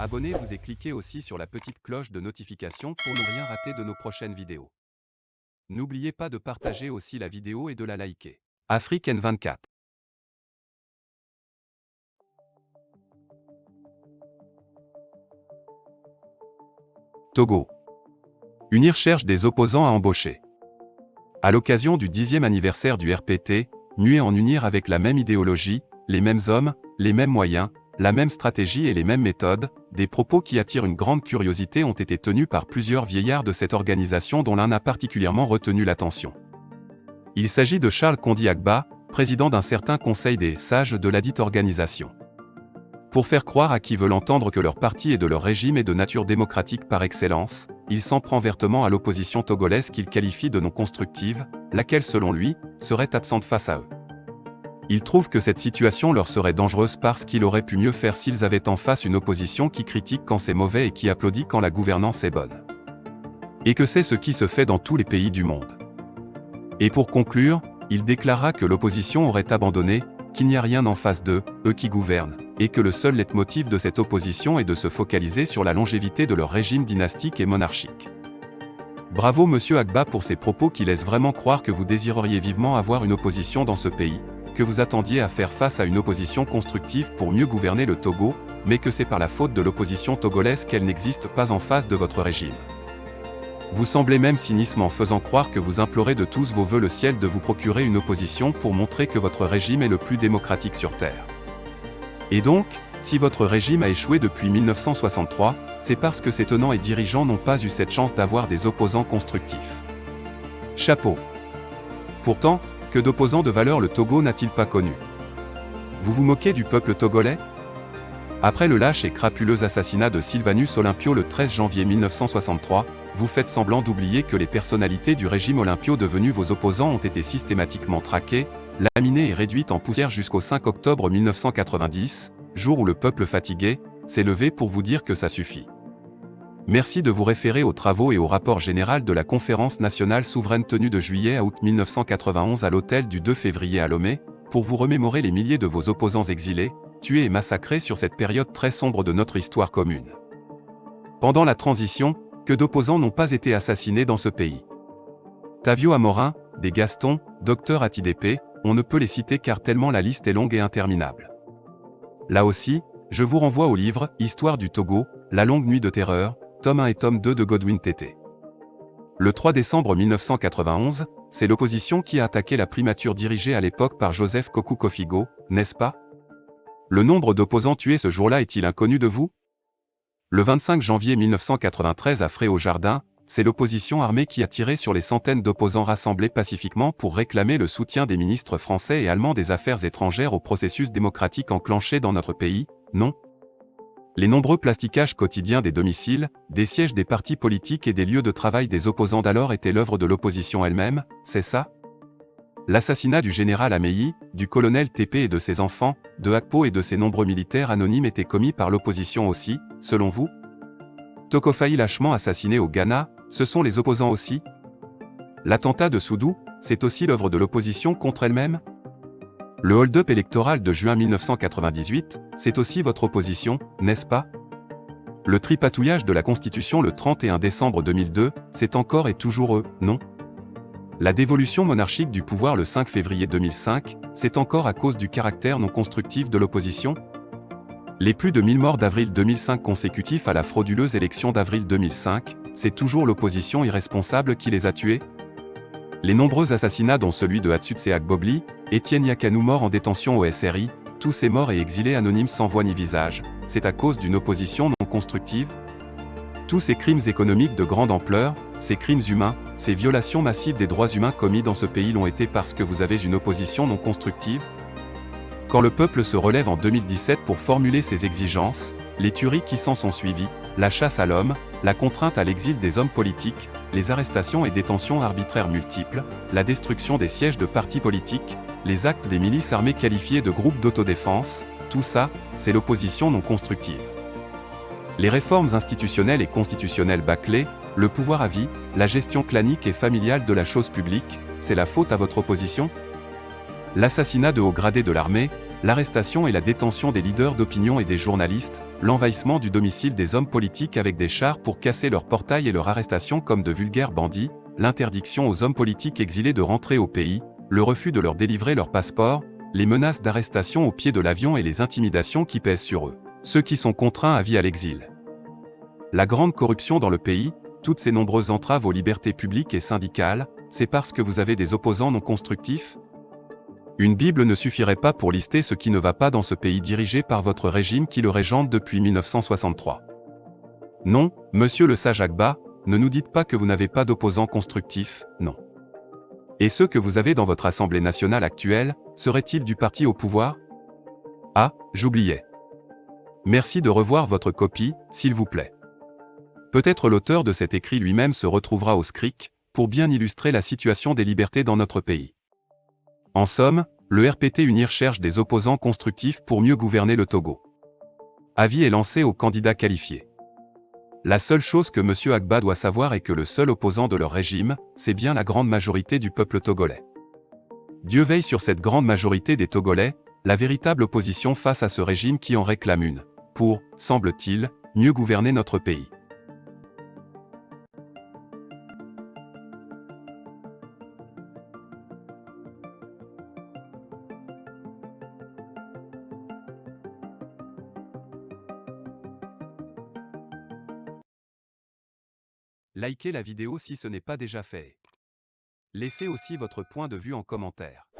Abonnez-vous et cliquez aussi sur la petite cloche de notification pour ne rien rater de nos prochaines vidéos. N'oubliez pas de partager aussi la vidéo et de la liker. Afrique N24. Togo. UNIR cherche des opposants à embaucher. À l'occasion du 10e anniversaire du RPT, mué en UNIR avec la même idéologie, les mêmes hommes, les mêmes moyens, la même stratégie et les mêmes méthodes, des propos qui attirent une grande curiosité ont été tenus par plusieurs vieillards de cette organisation dont l'un a particulièrement retenu l'attention. Il s'agit de Charles Kondi Agba, président d'un certain conseil des sages de ladite organisation. Pour faire croire à qui veut l'entendre que leur parti et de leur régime est de nature démocratique par excellence, il s'en prend vertement à l'opposition togolaise qu'il qualifie de non constructive, laquelle selon lui, serait absente face à eux. Il trouve que cette situation leur serait dangereuse parce qu'il aurait pu mieux faire s'ils avaient en face une opposition qui critique quand c'est mauvais et qui applaudit quand la gouvernance est bonne. Et que c'est ce qui se fait dans tous les pays du monde. Et pour conclure, il déclara que l'opposition aurait abandonné, qu'il n'y a rien en face d'eux, eux qui gouvernent, et que le seul leitmotiv de cette opposition est de se focaliser sur la longévité de leur régime dynastique et monarchique. Bravo Monsieur Agba pour ces propos qui laissent vraiment croire que vous désireriez vivement avoir une opposition dans ce pays, que vous attendiez à faire face à une opposition constructive pour mieux gouverner le Togo, mais que c'est par la faute de l'opposition togolaise qu'elle n'existe pas en face de votre régime. Vous semblez même cynisme en faisant croire que vous implorez de tous vos vœux le ciel de vous procurer une opposition pour montrer que votre régime est le plus démocratique sur Terre. Et donc, si votre régime a échoué depuis 1963, c'est parce que ses tenants et dirigeants n'ont pas eu cette chance d'avoir des opposants constructifs. Chapeau. Pourtant, que d'opposants de valeur le Togo n'a-t-il pas connu? Vous vous moquez du peuple togolais? Après le lâche et crapuleux assassinat de Sylvanus Olympio le 13 janvier 1963, vous faites semblant d'oublier que les personnalités du régime Olympio devenus vos opposants ont été systématiquement traquées, laminées et réduites en poussière jusqu'au 5 octobre 1990, jour où le peuple fatigué s'est levé pour vous dire que ça suffit. Merci de vous référer aux travaux et au rapport général de la Conférence nationale souveraine tenue de juillet à août 1991 à l'hôtel du 2 février à Lomé, pour vous remémorer les milliers de vos opposants exilés, tués et massacrés sur cette période très sombre de notre histoire commune. Pendant la transition, que d'opposants n'ont pas été assassinés dans ce pays. Tavio Amorin, des Gaston, Dr Atidépé, on ne peut les citer car tellement la liste est longue et interminable. Là aussi, je vous renvoie au livre « Histoire du Togo, la longue nuit de terreur », tome 1 et tome 2 de Godwin Tété. Le 3 décembre 1991, c'est l'opposition qui a attaqué la primature dirigée à l'époque par Joseph Kokou Kofigo, n'est-ce pas? Le nombre d'opposants tués ce jour-là est-il inconnu de vous? Le 25 janvier 1993 à Fré-au-Jardin, c'est l'opposition armée qui a tiré sur les centaines d'opposants rassemblés pacifiquement pour réclamer le soutien des ministres français et allemands des Affaires étrangères au processus démocratique enclenché dans notre pays, non? Les nombreux plastiquages quotidiens des domiciles, des sièges des partis politiques et des lieux de travail des opposants d'alors étaient l'œuvre de l'opposition elle-même, c'est ça? L'assassinat du général Ameyi, du colonel Tépé et de ses enfants, de Akpo et de ses nombreux militaires anonymes était commis par l'opposition aussi, selon vous? Tokofaï lâchement assassiné au Ghana, ce sont les opposants aussi? L'attentat de Soudou, c'est aussi l'œuvre de l'opposition contre elle-même? Le hold-up électoral de juin 1998, c'est aussi votre opposition, n'est-ce pas? Le tripatouillage de la Constitution le 31 décembre 2002, c'est encore et toujours eux, non? La dévolution monarchique du pouvoir le 5 février 2005, c'est encore à cause du caractère non constructif de l'opposition? Les plus de 1000 morts d'avril 2005 consécutifs à la frauduleuse élection d'avril 2005, c'est toujours l'opposition irresponsable qui les a tués? Les nombreux assassinats dont celui de Hatsutse Agbobli, Étienne Yakanou mort en détention au SRI, tous ces morts et exilés anonymes sans voix ni visage, c'est à cause d'une opposition non constructive? Tous ces crimes économiques de grande ampleur, ces crimes humains, ces violations massives des droits humains commis dans ce pays l'ont été parce que vous avez une opposition non constructive? Quand le peuple se relève en 2017 pour formuler ses exigences, les tueries qui s'en sont suivies, la chasse à l'homme, la contrainte à l'exil des hommes politiques, les arrestations et détentions arbitraires multiples, la destruction des sièges de partis politiques, les actes des milices armées qualifiées de groupes d'autodéfense, tout ça, c'est l'opposition non constructive. Les réformes institutionnelles et constitutionnelles bâclées, le pouvoir à vie, la gestion clanique et familiale de la chose publique, c'est la faute à votre opposition? L'assassinat de hauts gradés de l'armée, L'arrestation et la détention des leaders d'opinion et des journalistes, l'envahissement du domicile des hommes politiques avec des chars pour casser leur portail et leur arrestation comme de vulgaires bandits, l'interdiction aux hommes politiques exilés de rentrer au pays, le refus de leur délivrer leur passeport, les menaces d'arrestation au pied de l'avion et les intimidations qui pèsent sur eux, ceux qui sont contraints à vie à l'exil. La grande corruption dans le pays, toutes ces nombreuses entraves aux libertés publiques et syndicales, c'est parce que vous avez des opposants non constructifs? Une Bible ne suffirait pas pour lister ce qui ne va pas dans ce pays dirigé par votre régime qui le régente depuis 1963. Non, monsieur le sage Agba, ne nous dites pas que vous n'avez pas d'opposants constructifs, non. Et ceux que vous avez dans votre Assemblée nationale actuelle, seraient-ils du parti au pouvoir? Ah, j'oubliais. Merci de revoir votre copie, s'il vous plaît. Peut-être l'auteur de cet écrit lui-même se retrouvera au SCRIC, pour bien illustrer la situation des libertés dans notre pays. En somme, le RPT UNIR cherche des opposants constructifs pour mieux gouverner le Togo. Avis est lancé aux candidats qualifiés. La seule chose que M. Agba doit savoir est que le seul opposant de leur régime, c'est bien la grande majorité du peuple togolais. Dieu veille sur cette grande majorité des Togolais, la véritable opposition face à ce régime qui en réclame une, pour, semble-t-il, mieux gouverner notre pays. Likez la vidéo si ce n'est pas déjà fait. Laissez aussi votre point de vue en commentaire.